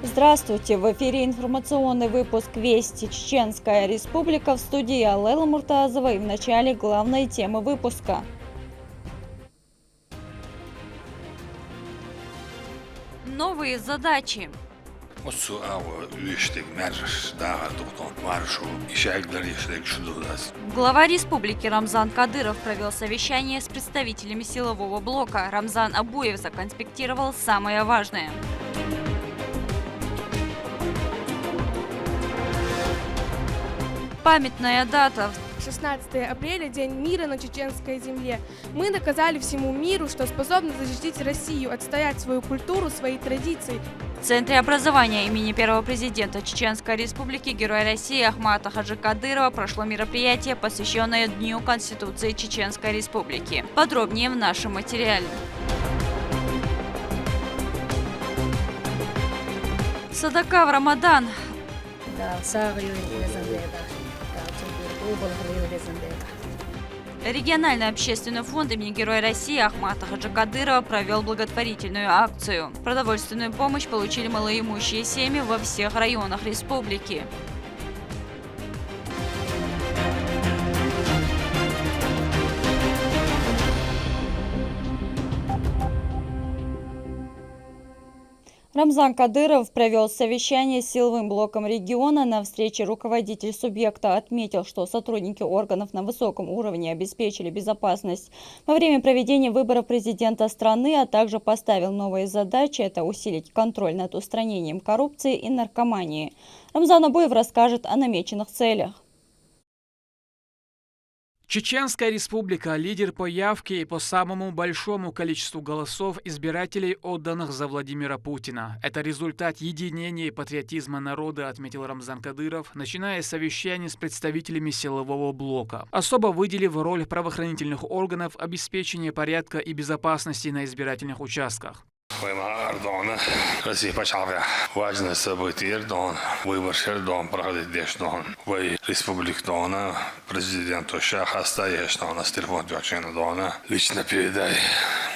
Здравствуйте! В эфире информационный выпуск «Вести. Чеченская Республика», в студии Алела Муртазова, и в начале главной темы выпуска. Новые задачи. Глава республики Рамзан Кадыров провел совещание с представителями силового блока. Рамзан Абуев законспектировал самое важное. Памятная дата. 16 апреля – День мира на чеченской земле. Мы доказали всему миру, что способны защитить Россию, отстоять свою культуру, свои традиции. В Центре образования имени первого президента Чеченской Республики Героя России Ахмата Хаджи Кадырова прошло мероприятие, посвященное Дню Конституции Чеченской Республики. Подробнее в нашем материале. Садака в Рамадан. Региональный общественный фонд имени Героя России Ахмата Хаджи Кадырова провел благотворительную акцию. Продовольственную помощь получили малоимущие семьи во всех районах республики. Рамзан Кадыров провел совещание с силовым блоком региона. На встрече руководитель субъекта отметил, что сотрудники органов на высоком уровне обеспечили безопасность во время проведения выборов президента страны, а также поставил новые задачи – это усилить контроль над устранением коррупции и наркомании. Рамзан Абуев расскажет о намеченных целях. Чеченская Республика – лидер по явке и по самому большому количеству голосов избирателей, отданных за Владимира Путина. Это результат единения и патриотизма народа, отметил Рамзан Кадыров, начиная с совещания с представителями силового блока. Особо выделив роль правоохранительных органов обеспечения порядка и безопасности на избирательных участках. Россия почала важное событие, выборы проходит в республике, президенту Шаха стоишь, с телефона лично передай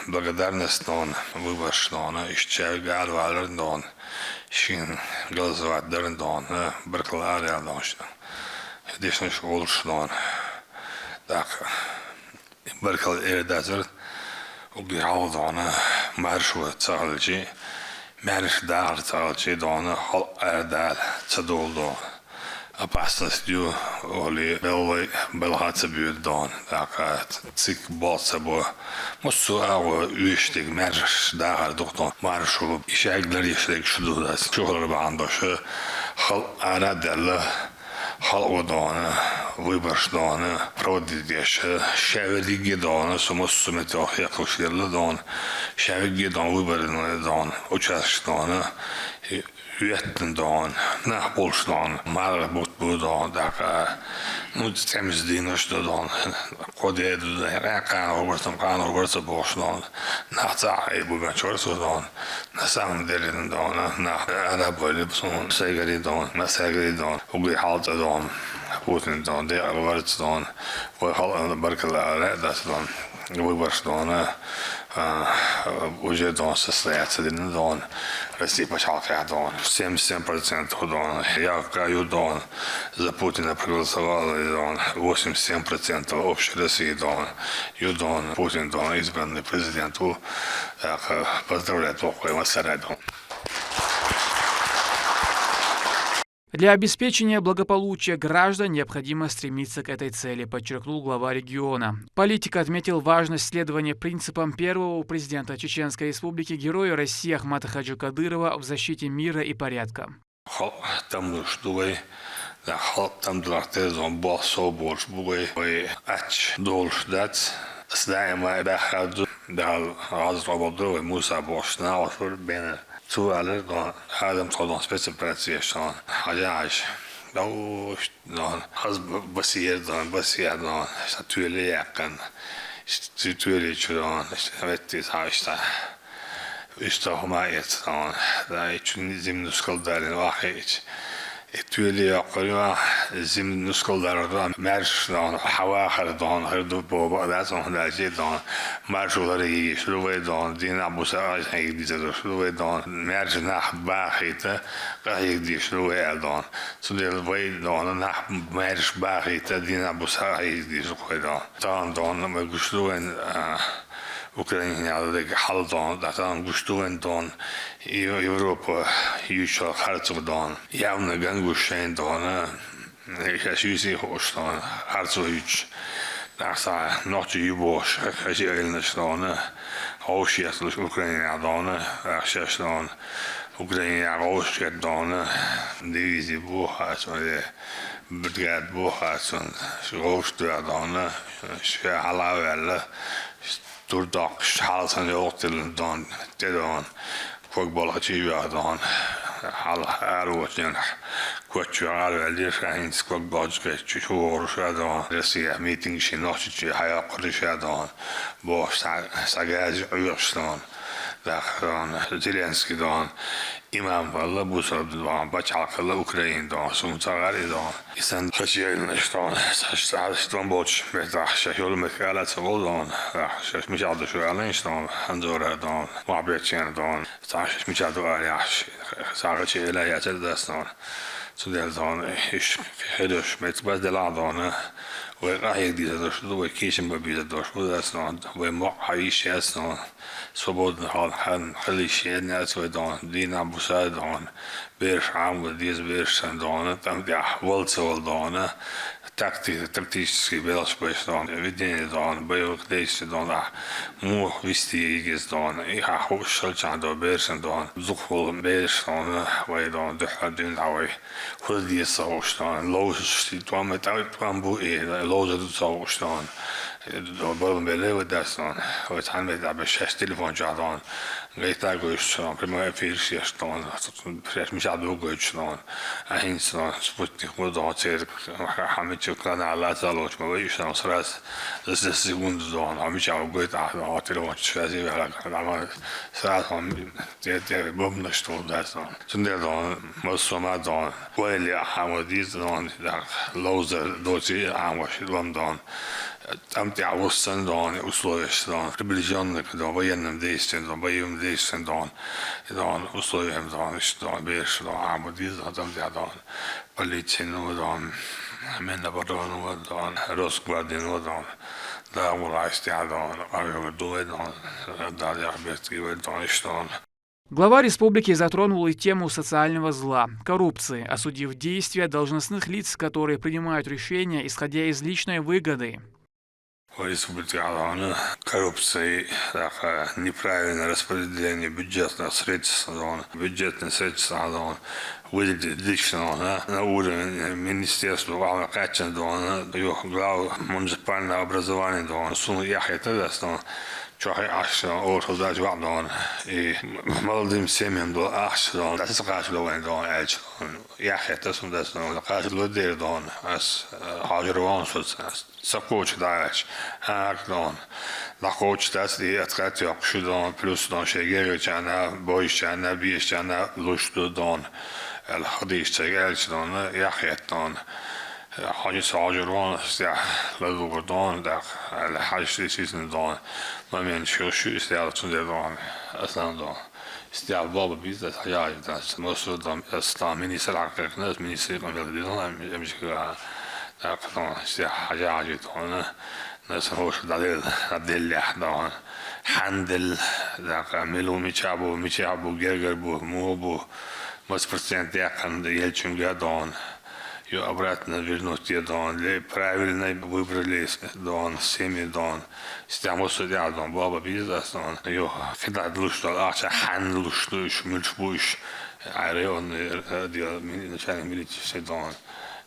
благодарность выбор, ищай гадвалер, шин голосовать барклария, здесь лучше, так баркал эрдазер. وبيعوض عنا مرشوة تغلجي مرش دار تغلجي دانا حل اردال تدول دان أبعثت ديو ولي بلوي بلغات بيود دان داكات تيك بات سبوا مصو أو يشتك مرش دار دكتور مرشوة إشاقلر يشتك شدو داس شغل بعندش حل اردال حلقة دانه ویبرش دانه پرودیش شهری دانه سموس سمتاه یکوشیل دان شهری دان ویبرن دان اوچش دانه یتن دان نه بولش دان مربوط بودان دکه نود تمیز دینش دان خودی دان قان آورتم باش دان نه تعیب بود چهار دان نه سام دلین دان نه عربی بسون سیگاری دان نه سیگاری دان ولی حالت دان Putin dan de alvarts dan och hålla barkala das dan выборш dan уже dan состоится den dan Россия почала dan 77% dan я каю dan за Путина проголосовало dan 87% общей России dan dan Путин dan избранный президент поздравляю плохой массараду. Для обеспечения благополучия граждан необходимо стремиться к этой цели, подчеркнул глава региона. Политик отметил важность следования принципам первого президента Чеченской Республики Героя России Ахмата Хаджи Кадырова в защите мира и порядка. Tuvaler dan Adam toldan specializatie hajaj dan has basier dan natuurlijk kan natuurlijk dan vet is haista işte humayet dan da için zimnu skaldaren vahit Tüyeli yapıyor, zim nuskollardan, merşdan, hava kırdan, hırdı baba, da sonra şeydan, marşuları iyi, şuvedan, dina bu sefer gidiyor, şuvedan, merşna bahite, gidiyor şuvedan, sonra vaydan, nah merş bahite, dina bu sefer gidiyor şuvedan, dan güçlüven Ukrayna'daki haldan, datan güçlüven Европа еще харцовдан, явно гангушен дана, хасиси хостан, харцович, даса ночи юбош, хасиэлнэштана, хаушиаслыш Украина дана, хасиаштан, Украина хаушиат дана, дивизи бухасон, бригад бухасон, шгоштуа дана, халавэлла, турдак, халсан йоқтилэн дан, тэдан, Kogbola csivádan, állótján, kocsi állóelésrány, kogbodzsgecsi, hóorosádán, resziye meetingsi, nocsi, hajakarosádán, bos, szagáz, őrstán, dán, Zelenszkidán, imánvalla, buszadán, bacsálkalla, Ukrajindán, szumcagáridán, hiszen kacsielnestán, szállistán, bocs, megtássa, jól megkelletszavódán, és mi csárdosó ellenstán, hanzorádán, mábrecsendán, és mi csárdó eljás, szállacsi elejátszedesztán, Szóval és hedős, mert bezdeládán, vagy rájégdízedos, vagy később bízedos, vagy ha is ezt, свободно халишен, vagy Dina Buszádán, Bérsám, vagy Dísz Bérsendán, tam de Volcovaldán, taktiski belspēsdán, vidēnidán, bajokdēsdán, mū vistīgisdán, ihā hošalčāndā Bérsendán, Zukfol Bérsdán, vai dán, dēhādīn, vai Huldīsa hošdán, Lōzustī, tuām būī, Lōzadūca hošdán, Bölüm belevədəsdán, vai tanmēd abə şəs telefonçādán, Gaytagostan, prima firsjastan, misádógojcstan, ahinstan, Sputnik Modacer, Hamitsuk Kanálát Zalócsma, vagy is nem szarás, ez szegundon, Hamitsádógojt a telefoncs vezével, százan, bomnastódástan. Szundérdán, Mosszomádán, Koelia Hamadízdán, Lózer Dóci, Ámosdán, Там те авостандán, условиштán, приближенных до военным действиям, до боевым действиям, до условиям, до бешеного амудизма, там те до полиции, до Минобороны, до Росгвардии, до власти, до авиадуэ, до Яхбетского, до Иштан. Глава республики затронул и тему социального зла, коррупции, осудив действия должностных лиц, которые принимают решения, исходя из личной выгоды. В республике коррупции, неправильное распределение бюджетных средств, бюджетные средства выделить лично на уровень министерства, качества, глав муниципального образования, сумма яхета, Чохай ашдан, орхоздач ваддан, и молодым семьям до ашдан, да се кашловен дан элчдан, яхета сум дастан, кашлодер дан, as hagerwan sots, sakkoch daach, akdan, nakkoch das die atrat yakşudan, plus dan şegerçana, boyşana, biyşana, luştudan, el hadisçe elçdan, yahetan. حاجة ساجران استع لذوقدان در الحاجة سيزن دان ما من شو استعارتون دان أصلا دان استع بابا بيز ده حاجة ده مسؤول دان استع مني سلعة كناس مني سيقام بالديان يمشي در قطان استع حاجة دان ناس هوش دل دان handel در ملو میچابو گرگر بو مو بو مس процент якан елчунга дон ее обратно вернуть дон, правильно выбрали дон, семьи дон, стяму судья дон, баба бизнес дон, ее когда лучше, а хан лучше, мульчбуш, айреон, начальник милиции дон,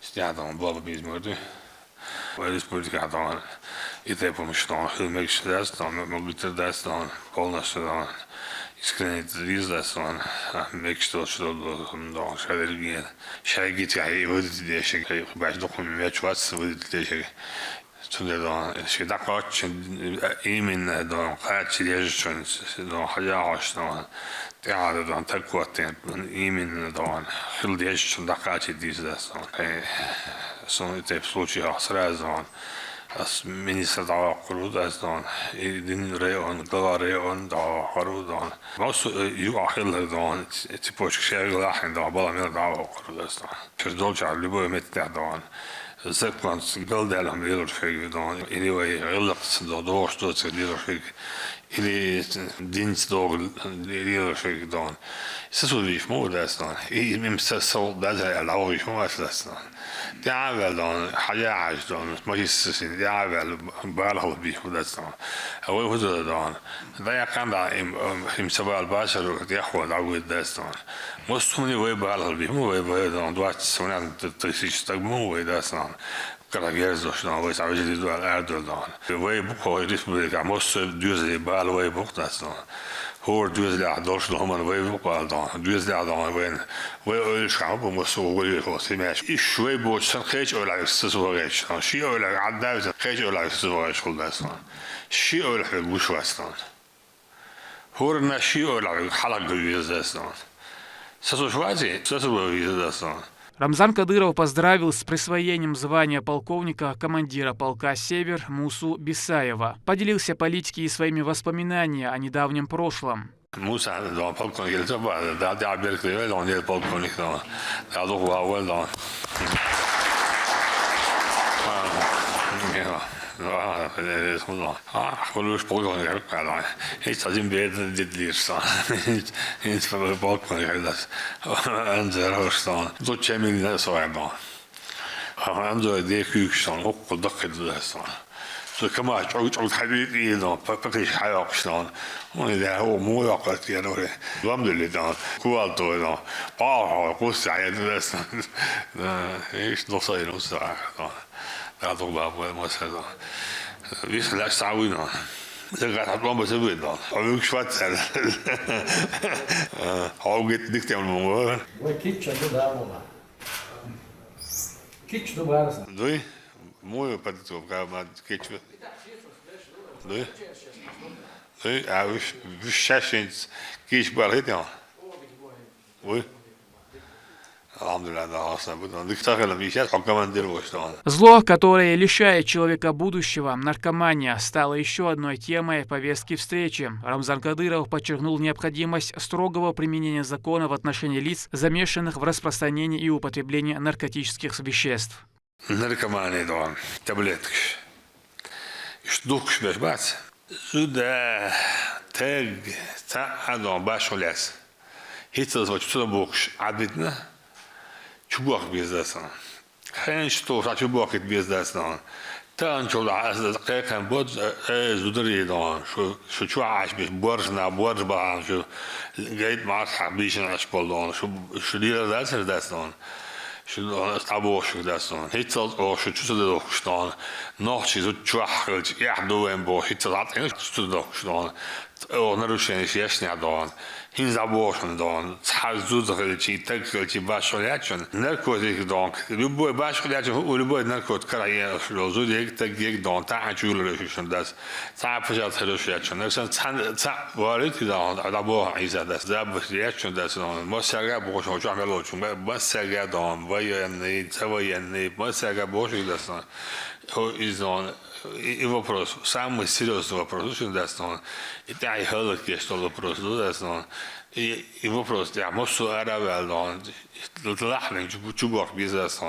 стя дон, баба бизнес в республике дон, и те помощь дон, хилмекш дон, могут дон, полностью дон. Искренне издасан, мечтал, что до шарги, шарги тяги выйдет дешек, баш документ мячваться выйдет дешек, Tudod, és a kacs, émin, a kácsi érzőn, a hagyás, tehát a tekotén, émin, a hildi érzőn, a kácsi díszes, szóval itt egy случай сразу, as minister da korudasdan, din reon, da reon, da harudan. Most ju ahildan, tipos kşerglahin da balamir da korudasdan. Çözdolca lübü metterdan. Zekmans gıldelham liderfegdan. Anyway, gıllıqs da doğuştu liderfeg. Ili dinst dog liderfegdan. Sesudif modasdan. İmim sesol da lavish modasdan. تعال حاجة عشان ما يصير تعال بالغ بيخدسنا أو يخدسنا ده يكان ده إم سبب البشر يأخذ عود دسنا مستوني ويبالغ بيه مو ويبالغ دوات سنة تسيج تجمع ويدسنا كلا جهزنا ويسعى جديد الأردن ويبقى يريد مست دوزي بال ويبقى دسنا هو دوزي عدوش لهم ويبقى دان دوزي عدوان وين شعب ومسوا ويخوص ماش شوي بوش سن خيج ولا يستسوغش شيء ولا عداوز خيج ولا يستسوغش كل دسنا شيء ولا بوش واسنا هو النشيء ولا حلق يزدسنا سسوشوازي سسوغيزدسنا. Рамзан Кадыров поздравил с присвоением звания полковника командира полка «Север» Мусу Бисаева. Поделился политикой и своими воспоминаниями о недавнем прошлом. Musa da polkonik det var där där blev det väl en polkonik då. Där då var väl då. Ja, det är så då. Kollus polkonik där. Inte så din det blir så. Inte för polkonik det. Anzer hörstan. Då kommer det så här då. Han då det kukstan och dackat det så. Så kan man تعود حبيبي إذا بقيش حياة شلون وإذا هو مو يقص يعني الحمد لله كوالتو إذا قوس عيد بس إيش نصير نصير لا تقبل مثلا بيس لا تعوينا زغت حطوان بسوي ده أو شوات سال أو جت دكتور الموضوع وكيتش ده والله كيتش ده بارس دوي مو بدو كمان كيتش دوي دوي عاوش بشاشنز كيش بالهيدا وي الحمد لله ده أصلا بدنا دكتور لما يشات حكمان ديروش ده. Зло, которое лишает человека будущего, наркомания, стало еще одной темой повестки встречи. Рамзан Кадыров подчеркнул необходимость строгого применения закона в отношении лиц, замешанных в распространении и употреблении наркотических веществ. Наркомания да, таблетки. Штукш без бац. Сюда тег та адон башолес. Хитас вот что бокш адвитна. Чубак бездасан. Хен что за чубак бездасан. Тан чула дقيقة بود زودري دان شو عاش بيش برجنا برجبا شو جيت مع حبيشن أشبال دان شو ليرة دان شو أبوش دستان هیچ از آش چیز داشتن نه چیز چوخل یهدویم با هیچ از آن چیز داشتن نروشنش یش ندان این زبانشون دان حضور خیلی تکلی باشوریتشون نرکوزی دان لبوی باشوریتشون ولبوی نرکوت کاری روزود یک دان تعجولشون دست تعفجات هروشیتشون نرسن تا واردی دان دبوا عیزه دست دبوریتشون دست دان ما سرگه باشون چون ملوچون ما سرگه دان وای توای ما سرگه باشون دستان ایزان и вопрос, самый серьезный вопрос, очень даст и та и халки, что вопрос, даст и вопрос, я могу арабел, лахлин, чубок бизнес,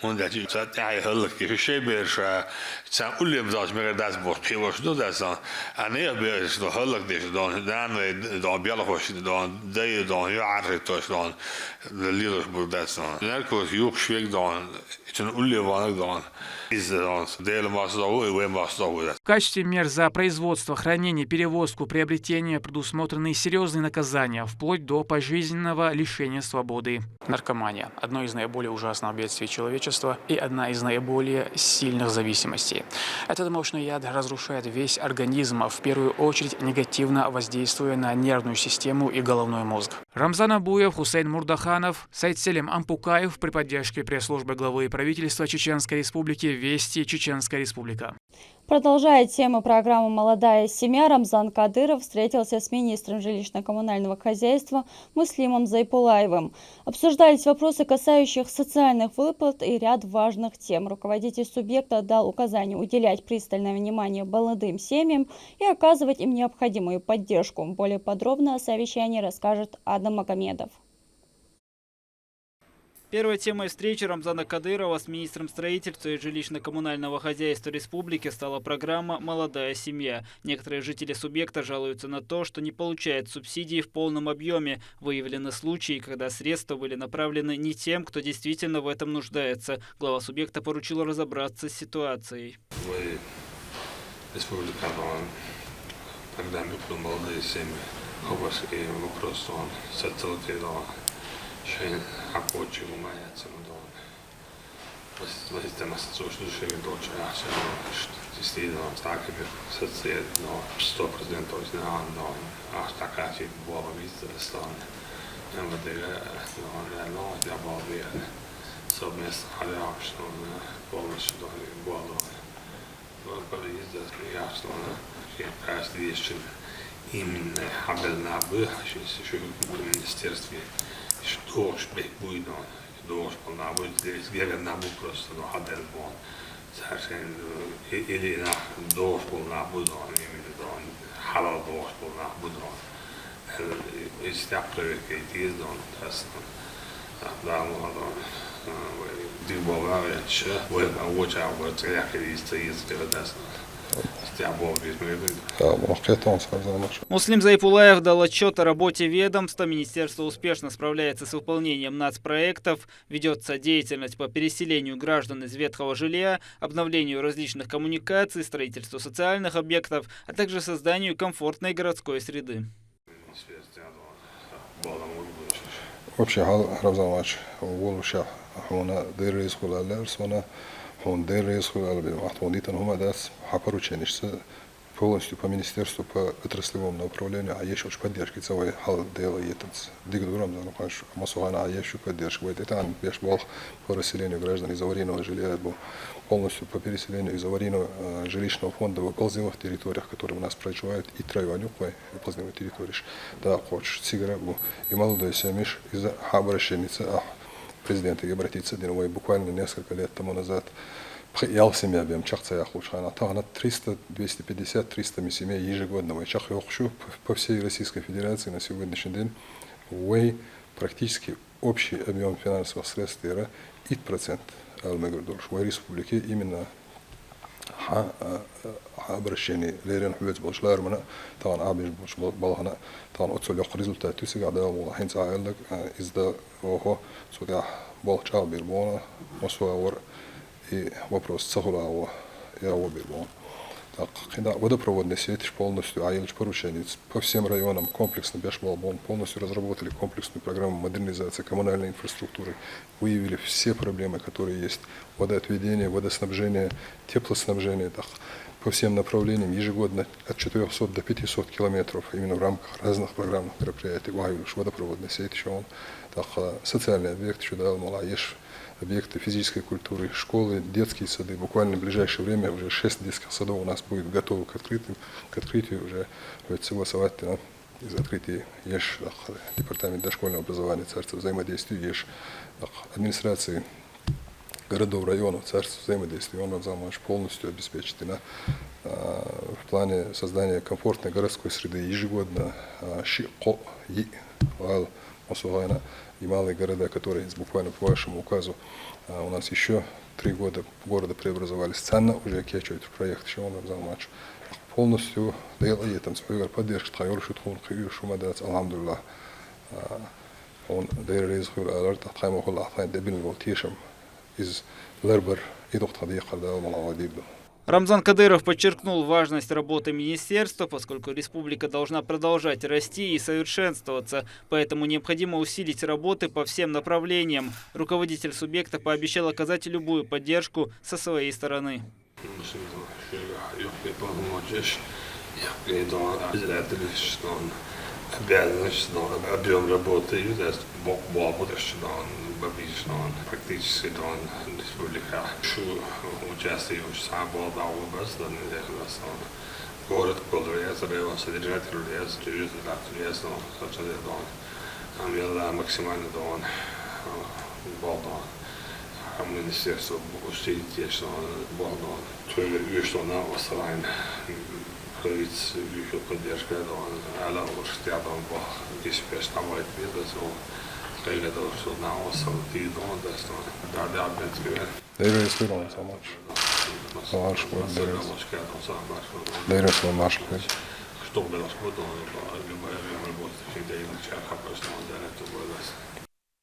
он да та и халки, что больше, сам улем даже мне даст бог, чего что даст, а не больше, что халки, что да белохош, да я архит, что лидер был даст, наркос юг швек дан, это улем дан. В качестве мер за производство, хранение, перевозку, приобретение предусмотрены серьезные наказания, вплоть до пожизненного лишения свободы. Наркомания – одно из наиболее ужасных бедствий человечества и одна из наиболее сильных зависимостей. Этот мощный яд разрушает весь организм, в первую очередь негативно воздействуя на нервную систему и головной мозг. Рамзан Абуев, Хусейн Мурдаханов, Сайт Селим Ампукаев при поддержке пресс-службы главы правительства правительства Чеченской Республики Вести Чеченская Республика. Продолжая тему программы «Молодая семья», Рамзан Кадыров встретился с министром жилищно-коммунального хозяйства Муслимом Зайпулаевым. Обсуждались вопросы, касающих социальных выплат и ряд важных тем. Руководитель субъекта дал указание уделять пристальное внимание молодым семьям и оказывать им необходимую поддержку. Более подробно о совещании расскажет Адам Магомедов. Первой темой встречи Рамзана Кадырова с министром строительства и жилищно-коммунального хозяйства республики стала программа «Молодая семья». Некоторые жители субъекта жалуются на то, что не получают субсидии в полном объеме. Выявлены случаи, когда средства были направлены не тем, кто действительно в этом нуждается. Глава субъекта поручил разобраться с ситуацией. Шейн охотчик умается, но возможно, слушаю, что я дочь, действительно так и социально, но 100% знаю, но такая была визитная я вот но я был верен, совместно ходил, что полностью было, я что я каждый вечер именно обязан был, еще в министерстве. Что ж будет, дождь полна будет, здесь на просто но ходил он, совершенно или на дождь полна будет он, именно он, халал дождь полна будет он, если так проверка есть он, tas да он, дибова еще, вы очень вот я кристо из города. Муслим Зайпулаев дал отчет о работе ведомства. Министерство успешно справляется с выполнением нацпроектов. Ведется деятельность по переселению граждан из ветхого жилья, обновлению различных коммуникаций, строительству социальных объектов, а также созданию комфортной городской среды. Вообще, Рамзанович, он полностью по министерству, по отраслевому направлению, а еще поддержки целой хал дела этот дигдурам, да, ну, массовая, а еще поддержка. Это он был по расселению граждан из аварийного жилья, был полностью по переселению из аварийного жилищного фонда в оползневых территориях, которые у нас проживают, и травянюквай оползневые территории. Да, хочешь сигара был и молодой семьиш из обращенницы, президент обратиться деловой буквально несколько лет тому назад. Я семья бем чахца я лучше она тагна 300, 250, 300 семей ежегодно. Чах я хочу по всей Российской Федерации на сегодняшний день way практически общий объем финансовых средств era 1% алмегрдурш в республике именно обращение лерен хвец болшлармана таган абиш болхана таган отсол результат тусига да والله хинца айлак изда ого суда болчал бирбона освор и вопрос цахулао я обербон. Когда водопроводная сеть полностью аилч порученец по всем районам комплексно бешбалбон полностью разработали комплексную программу модернизации коммунальной инфраструктуры, выявили все проблемы, которые есть: водоотведение, водоснабжение, теплоснабжение, так, по всем направлениям ежегодно от 400 до 500 километров именно в рамках разных программных мероприятий выявили водопроводная сеть, еще он, так, социальный объект, еще дал малаеш, объекты физической культуры, школы, детские сады. Буквально в ближайшее время уже 6 детских садов у нас будет готовы к открытию уже согласовать из открытия еш департамент дошкольного образования, царства взаимодействия, еш администрации городов, районов, царства взаимодействия. Он Рамзанович полностью обеспечит в плане создания комфортной городской среды ежегодно и малые города, которые буквально по вашему указу у нас еще 3 года города преобразовались. Ценно уже кечует проект, еще он Рамзанович полностью дал и там свою поддержку, хайор шутхун, хайор шумадат, алхамдулилlah. Он дал резхур аларт, хаймо хулла, хай дебил волтишем из лербер и доктор дьехал дал малавадибду. Рамзан Кадыров подчеркнул важность работы министерства, поскольку республика должна продолжать расти и совершенствоваться, поэтому необходимо усилить работы по всем направлениям. Руководитель субъекта пообещал оказать любую поддержку со своей стороны. обязанность, но объем работы и болбудешь, практически республика. Участие сам область, город, содержатель максимально Министерство justitie ühiskonna vastaline поддержка alla universiteter på Isbjørns Navajt kõige tõusu näos on tiidondest där det arbetet Det är registrerande sammanhang. Det är så marschkurs. Что было любая работа, всегда иначе как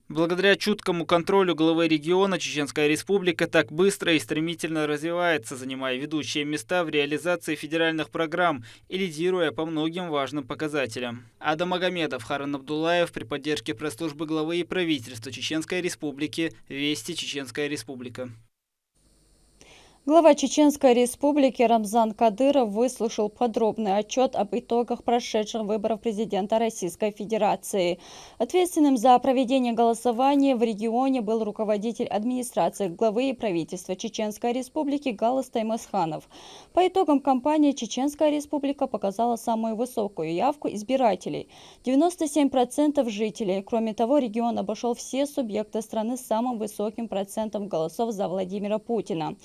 Благодаря чуткому контролю главы региона Чеченская Республика так быстро и стремительно развивается, занимая ведущие места в реализации федеральных программ и лидируя по многим важным показателям. Адам Магомедов, Харан Абдуллаев при поддержке пресс-службы главы и правительства Чеченской Республики. Вести Чеченская Республика. Глава Чеченской Республики Рамзан Кадыров выслушал подробный отчет об итогах прошедших выборов президента Российской Федерации. Ответственным за проведение голосования в регионе был руководитель администрации главы и правительства Чеченской Республики Галас Таймасханов. По итогам кампании Чеченская Республика показала самую высокую явку избирателей – 97% жителей. Кроме того, регион обошел все субъекты страны с самым высоким процентом голосов за Владимира Путина.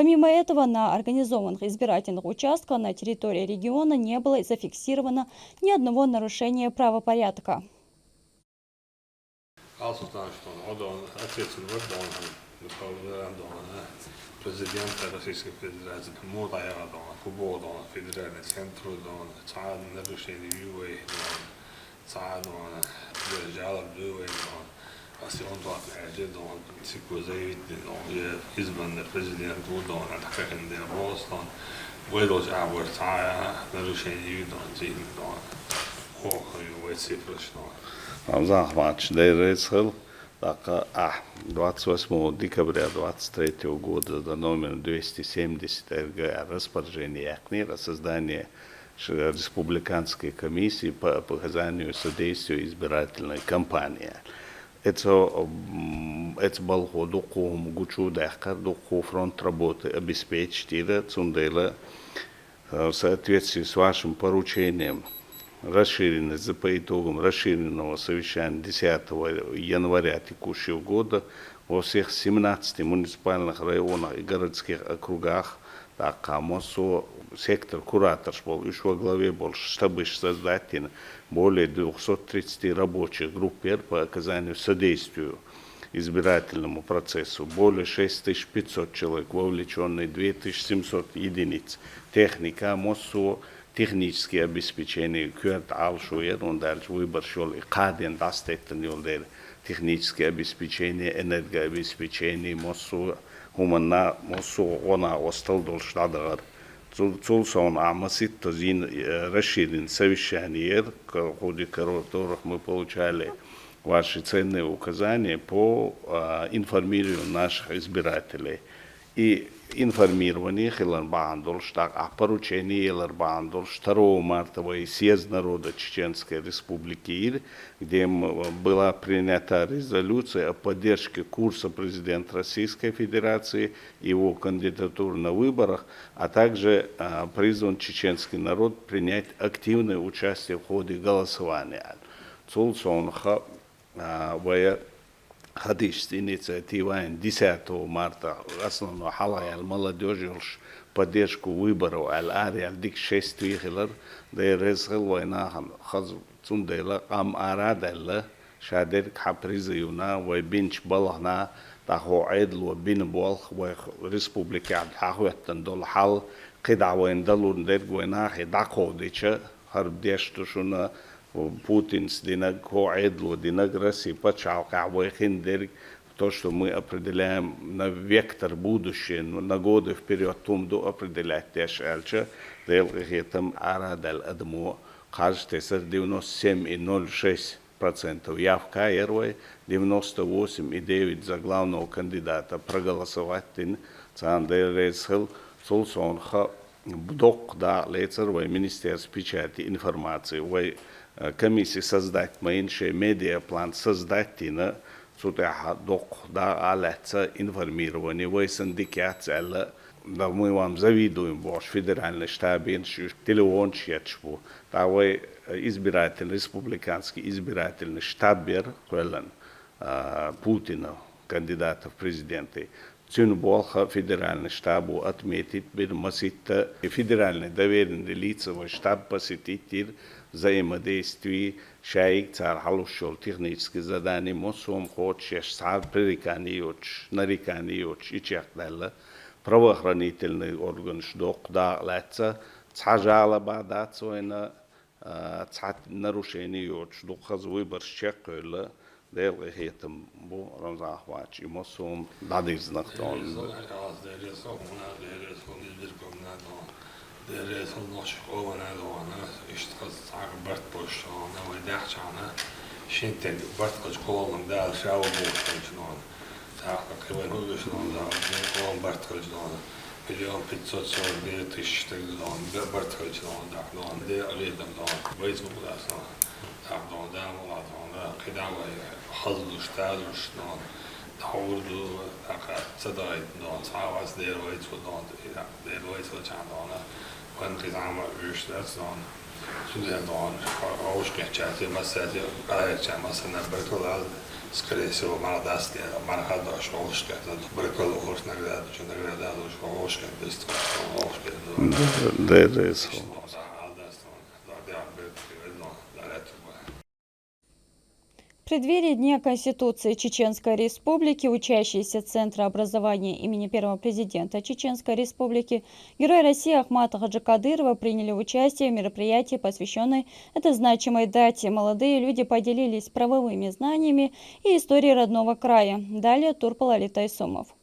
Помимо этого, на организованных избирательных участках на территории региона не было зафиксировано ни одного нарушения правопорядка. Президента Российской Федерации muuta kuboon federaalinen centrum saad narusheeni saad jala asjontaat äjidon sikuzeit izban president Gudon hakan der Boston welos awar taa narusheeni zin och ju cifrosno Захвач Дейрецхел, так, 28 декабря 23 года до номер 270 РГ распоряжение АКНИР о создании республиканской комиссии по оказанию содействия избирательной кампании. Это был духом гучудахкар, духу фронт работы обеспечить и цундела в соответствии с вашим поручением расширенность по итогам расширенного совещания 10 января текущего года во всех 17 муниципальных районах и городских округах, так амосо сектор куратор был еще во главе больше штабы создателей более 230 рабочих групп по оказанию содействия избирательному процессу, более 6500 человек вовлеченные, 2700 единиц техника амосо технические обеспечения, кюрт алшуер, он дальше выбор шел и каден дастеттен юлдер, технические обеспечения, энергообеспечения, моссу хуманна, моссу она остал долштадагар. Цулсон амасит тазин расширен совещание, в ходе которых мы получали ваши ценные указания по информированию наших избирателей. И информирование Хиларбандолш, так, о поручении Хиларбандолш 2 марта съезд народа Чеченской Республики, где была принята резолюция о поддержке курса президента Российской Федерации, его кандидатуры на выборах, а также призван чеченский народ принять активное участие в ходе голосования. Цулсонха Хадишь инициатива 10 марта основно халая молодежи поддержку выборов аль-ари аль-дик 6 твихилар да резхил войнахан хаз цундела ам арадалла шадер капризиуна вой бинч балахна тахо айдлу бин болх вой республика аль-хахуаттан дол хал قدع وين دلون دير ويناخي داكو ديشا هرب ديشتشونا Путин с Динагко Эдлу, Динаграси, Пачалка, Вайхиндерг, то, что мы определяем на вектор будущее, на годы вперед, тумду определять тешальча, делгахетам Арадаль Адму, кажется, 97,06% явка Эрвай, 98,9% за главного кандидата проголосовать, Цандер Рейсхел, Сулсонха, Бдок, да, Лейцер, Министерство печати информации, комиссии создать, меньше медиаплан создать, сутяха док да алятся информирование, войсандикация, да мы вам завидуем, ваш федеральный штаб, телефон чечбу, да вы избирательный, республиканский избирательный штабер, Путина, кандидата в президенты. Цюн болха федеральный штабу отметит, бедмасита федеральный доверенный лицевой штаб посетит взаимодействие шайк цар халушол технические задания мосом хочешь цар пререканиоч, нареканиоч и чехдалла правоохранительный орган шдок да леца цажала бадат свойна цат нарушениоч духаз выбор чеккöllä Deel heetem bo Ramzahwach i mosum dadis nachton. Miljoen 549 tысяч حظلوش تعالوش نان داوردو اخر صدای نان ساواس دیرویت و نان دیرویت و چند نان وان قزام روش دست نان سوده نان آوش که چهتی مسئله قایق چند مسئله برکلال скорее всего мало даст мало ходаш آوش که برکل آوش نگرد چون نگرد آوش آوش که دست آوش که درس В преддверии Дня Конституции Чеченской Республики учащиеся Центра образования имени первого президента Чеченской Республики Герой России Ахмата Хаджикадырова приняли участие в мероприятии, посвященной этой значимой дате. Молодые люди поделились правовыми знаниями и историей родного края. Далее Турпал Тайсумов.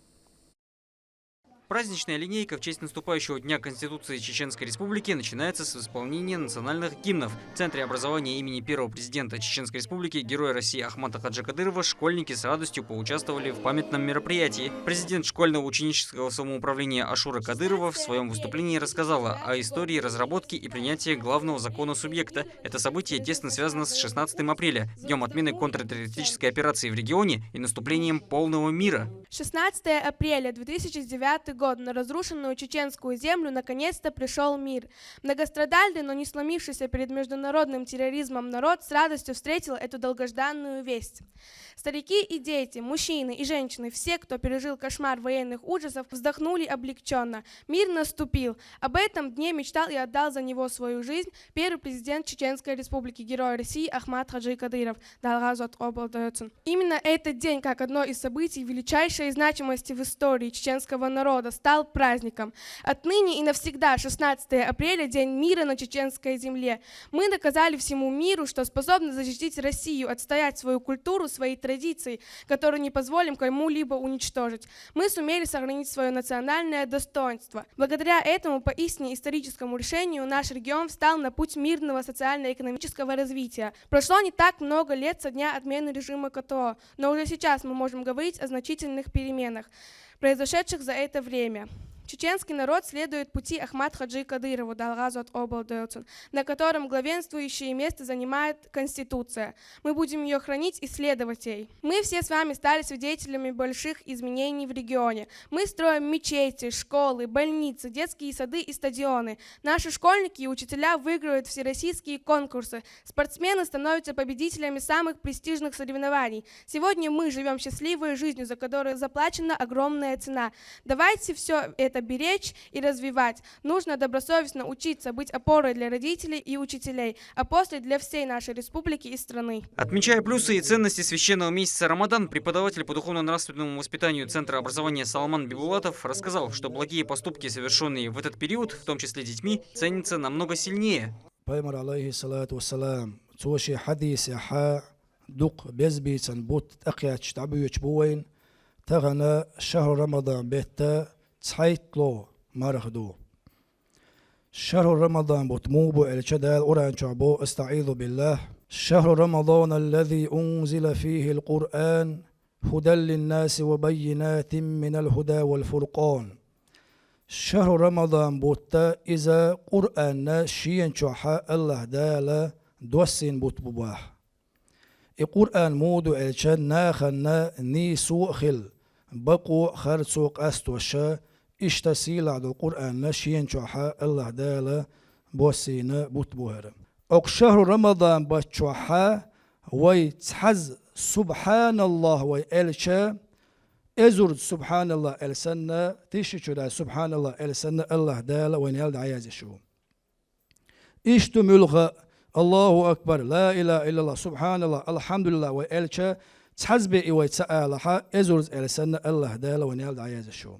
Праздничная линейка в честь наступающего Дня Конституции Чеченской Республики начинается с исполнения национальных гимнов. В Центре образования имени первого президента Чеченской Республики Героя России Ахмата Хаджикадырова школьники с радостью поучаствовали в памятном мероприятии. Президент школьного ученического самоуправления Ашура Кадырова в своем выступлении рассказала о истории разработки и принятия главного закона субъекта. Это событие тесно связано с 16 апреля, днем отмены контртеррористической операции в регионе и наступлением полного мира. 16 апреля 2009 год на разрушенную чеченскую землю наконец-то пришел мир. Многострадальный, но не сломившийся перед международным терроризмом народ с радостью встретил эту долгожданную весть. Старики и дети, мужчины и женщины, все, кто пережил кошмар военных ужасов, вздохнули облегченно. Мир наступил. Об этом дне мечтал и отдал за него свою жизнь первый президент Чеченской Республики, Герой России Ахмат Хаджикадыров. Именно этот день, как одно из событий величайшей значимости в истории чеченского народа, стал праздником. Отныне и навсегда 16 апреля – День мира на чеченской земле. Мы доказали всему миру, что способны защитить Россию, отстоять свою культуру, свои традиции, которые не позволим кому-либо уничтожить. Мы сумели сохранить свое национальное достоинство. Благодаря этому поистине историческому решению наш регион встал на путь мирного социально-экономического развития. Прошло не так много лет со дня отмены режима КТО, но уже сейчас мы можем говорить о значительных переменах, произошедших за это время. Чеченский народ следует пути Ахмат Хаджи Кадырова, на котором главенствующее место занимает Конституция. Мы будем ее хранить и следовать ей. Мы все с вами стали свидетелями больших изменений в регионе. Мы строим мечети, школы, больницы, детские сады и стадионы. Наши школьники и учителя выигрывают всероссийские конкурсы. Спортсмены становятся победителями самых престижных соревнований. Сегодня мы живем счастливой жизнью, за которую заплачена огромная цена. Давайте все это беречь и развивать. Нужно добросовестно учиться быть опорой для родителей и учителей, а после для всей нашей республики и страны. Отмечая плюсы и ценности священного месяца Рамадан, преподаватель по духовно-нравственному воспитанию Центра образования Салман Бибулатов рассказал, что благие поступки, совершенные в этот период, в том числе детьми, ценятся намного сильнее. تحيطلو مرخدو شهر رمضان بتموبو الشدال أوران شعبو استعيذوا بالله شهر رمضان الذي أنزل فيه القرآن هدى للناس وبينات من الهدى والفرقان شهر رمضان بوتا إذا قرآن شيئا شحاء الله دالا دوسين بوت بباح القرآن مودو الشان ناخنا ني سوء خل بقو خرد سوق أستوشا اشتسيل عد القرآن نشين شوحا الله دالا بوسينا بوت بوهر أق شهر رمضان بشوحا ويتحز سبحان الله ويلشا ازور سبحان الله السنة تشترى سبحان الله السنة الله دالا وينال عياز شو اشتو ملغى الله أكبر لا إله إلا الله سبحان الله الحمد لله وإلشا تحزبي ويتسألها ازور السنة الله دالا وينال عياز شو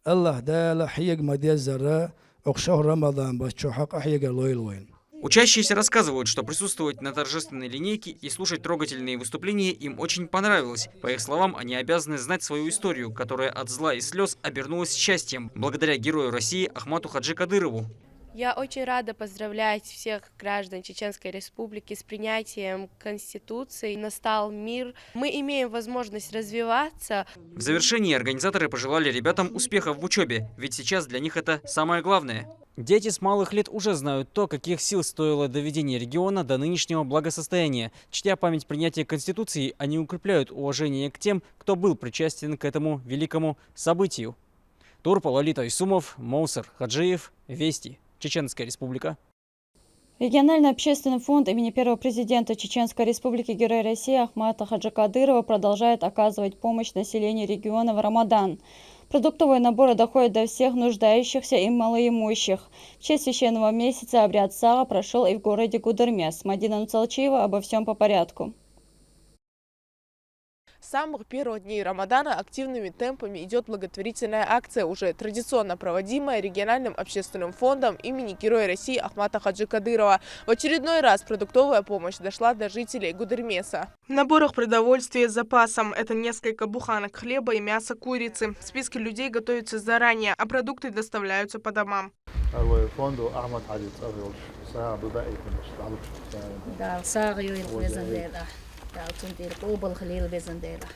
الله دالا حيق مديز زرا أق شهر رمضان بشوحا حيق اللويل وين. Учащиеся рассказывают, что присутствовать на торжественной линейке и слушать трогательные выступления им очень понравилось. По их словам, они обязаны знать свою историю, которая от зла и слез обернулась счастьем, благодаря герою России Ахмату Хаджи Кадырову. Я очень рада поздравлять всех граждан Чеченской Республики с принятием Конституции. Настал мир. Мы имеем возможность развиваться. В завершении организаторы пожелали ребятам успехов в учебе, ведь сейчас для них это самое главное. Дети с малых лет уже знают то, каких сил стоило доведение региона до нынешнего благосостояния. Чтя память принятия Конституции, они укрепляют уважение к тем, кто был причастен к этому великому событию. Турпа, Лолита Исумов, Моусар Хаджиев, Вести. Чеченская Республика. Региональный общественный фонд имени первого президента Чеченской Республики Героя России Ахмата Хаджи Кадырова продолжает оказывать помощь населению региона в Рамадан. Продуктовые наборы доходят до всех нуждающихся и малоимущих. В честь священного месяца обряд Сага прошел и в городе Гудермес. Мадина Нуцалчиева обо всем по порядку. С самых первых дней Рамадана активными темпами идет благотворительная акция, уже традиционно проводимая региональным общественным фондом имени Героя России Ахмата Хаджи Кадырова. В очередной раз продуктовая помощь дошла до жителей Гудермеса. В наборах продовольствия с запасом – это несколько буханок хлеба и мяса курицы. Списки людей готовятся заранее, а продукты доставляются по домам.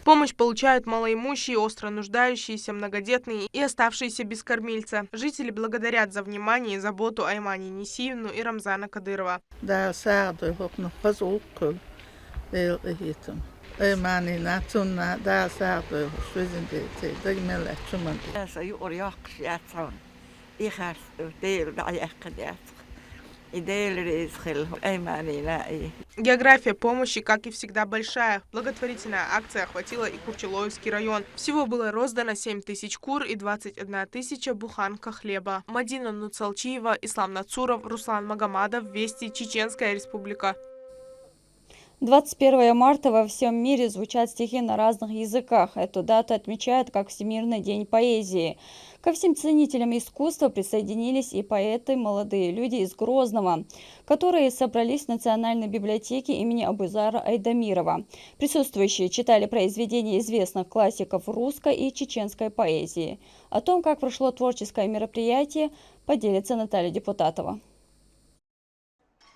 Помощь получают малоимущие, остро нуждающиеся, многодетные и оставшиеся без кормильца. Жители благодарят за внимание и заботу Аймани Несиевну и Рамзана Кадырова. География помощи, как и всегда, большая. Благотворительная акция охватила и Курчелоевский район. Всего было роздано 7 тысяч кур и 21 тысяча буханка хлеба. Мадина Нуцалчиева, Ислам Нацуров, Руслан Магомадов, Вести, Чеченская Республика. 21 марта во всем мире звучат стихи на разных языках. Эту дату отмечают как Всемирный день поэзии. Ко всем ценителям искусства присоединились и поэты, молодые люди из Грозного, которые собрались в Национальной библиотеке имени Абузара Айдамирова. Присутствующие читали произведения известных классиков русской и чеченской поэзии. О том, как прошло творческое мероприятие, поделится Наталья Депутатова.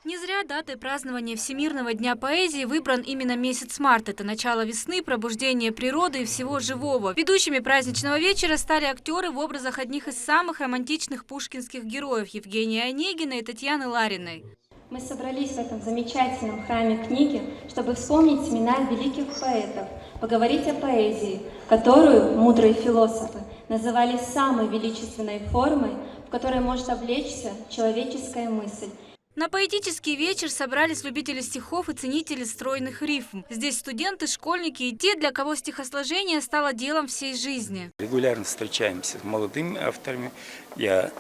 Не зря датой празднования Всемирного дня поэзии выбран именно месяц март. Это начало весны, пробуждение природы и всего живого. Ведущими праздничного вечера стали актеры в образах одних из самых романтичных пушкинских героев Евгения Онегина и Татьяны Лариной. Мы собрались в этом замечательном храме книги, чтобы вспомнить имена великих поэтов, поговорить о поэзии, которую мудрые философы называли самой величественной формой, в которой может облечься человеческая мысль. На поэтический вечер собрались любители стихов и ценители стройных рифм. Здесь студенты, школьники и те, для кого стихосложение стало делом всей жизни. Регулярно встречаемся с молодыми авторами. Я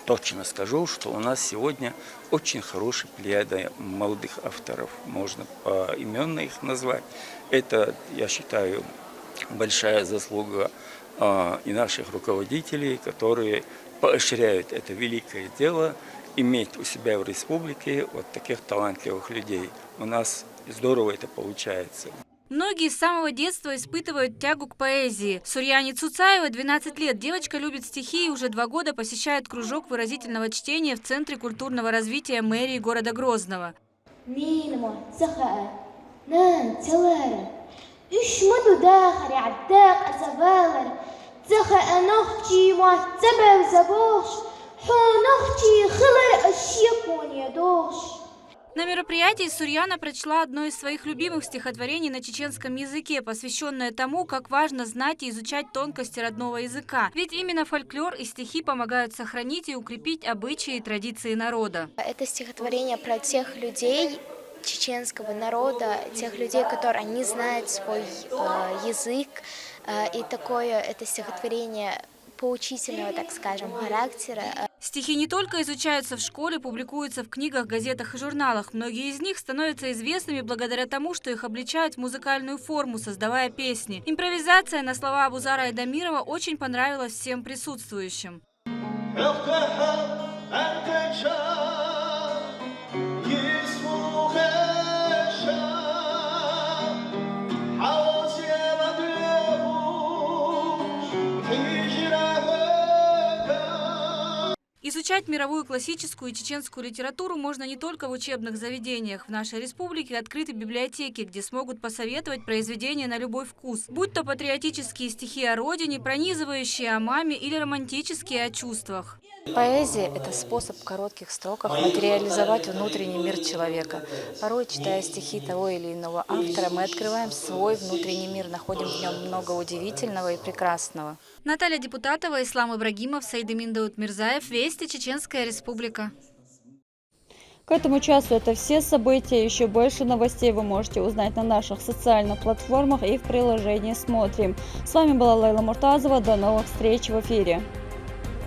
точно скажу, что у нас сегодня очень хорошая плеяда молодых авторов. Можно поименно их назвать. Это, я считаю, большая заслуга и наших руководителей, которые поощряют это великое дело. Иметь у себя в республике вот таких талантливых людей. У нас здорово это получается. Многие с самого детства испытывают тягу к поэзии. Сурьяне Цуцаева 12 лет. Девочка любит стихи и уже 2 года посещает кружок выразительного чтения в Центре культурного развития мэрии города Грозного. На мероприятии Сурьяна прочла одно из своих любимых стихотворений на чеченском языке, посвященное тому, как важно знать и изучать тонкости родного языка. Ведь именно фольклор и стихи помогают сохранить и укрепить обычаи и традиции народа. Это стихотворение про тех людей чеченского народа, тех людей, которые не знают свой язык. И такое это стихотворение поучительного, так скажем, характера. Стихи не только изучаются в школе, публикуются в книгах, газетах и журналах. Многие из них становятся известными благодаря тому, что их обличают в музыкальную форму, создавая песни. Импровизация на слова Абузара Айдамирова очень понравилась всем присутствующим. Изучать мировую классическую и чеченскую литературу можно не только в учебных заведениях. В нашей республике открыты библиотеки, где смогут посоветовать произведения на любой вкус. Будь то патриотические стихи о родине, пронизывающие о маме или романтические о чувствах. Поэзия – это способ в коротких строках материализовать внутренний мир человека. Порой, читая стихи того или иного автора, мы открываем свой внутренний мир, находим в нем много удивительного и прекрасного. Наталья Депутатова, Ислам Ибрагимов, Саидымин Даутмирзаев. Вести, Чеченская Республика. К этому часу это все события. Еще больше новостей вы можете узнать на наших социальных платформах и в приложении «Смотрим». С вами была Лейла Муртазова. До новых встреч в эфире.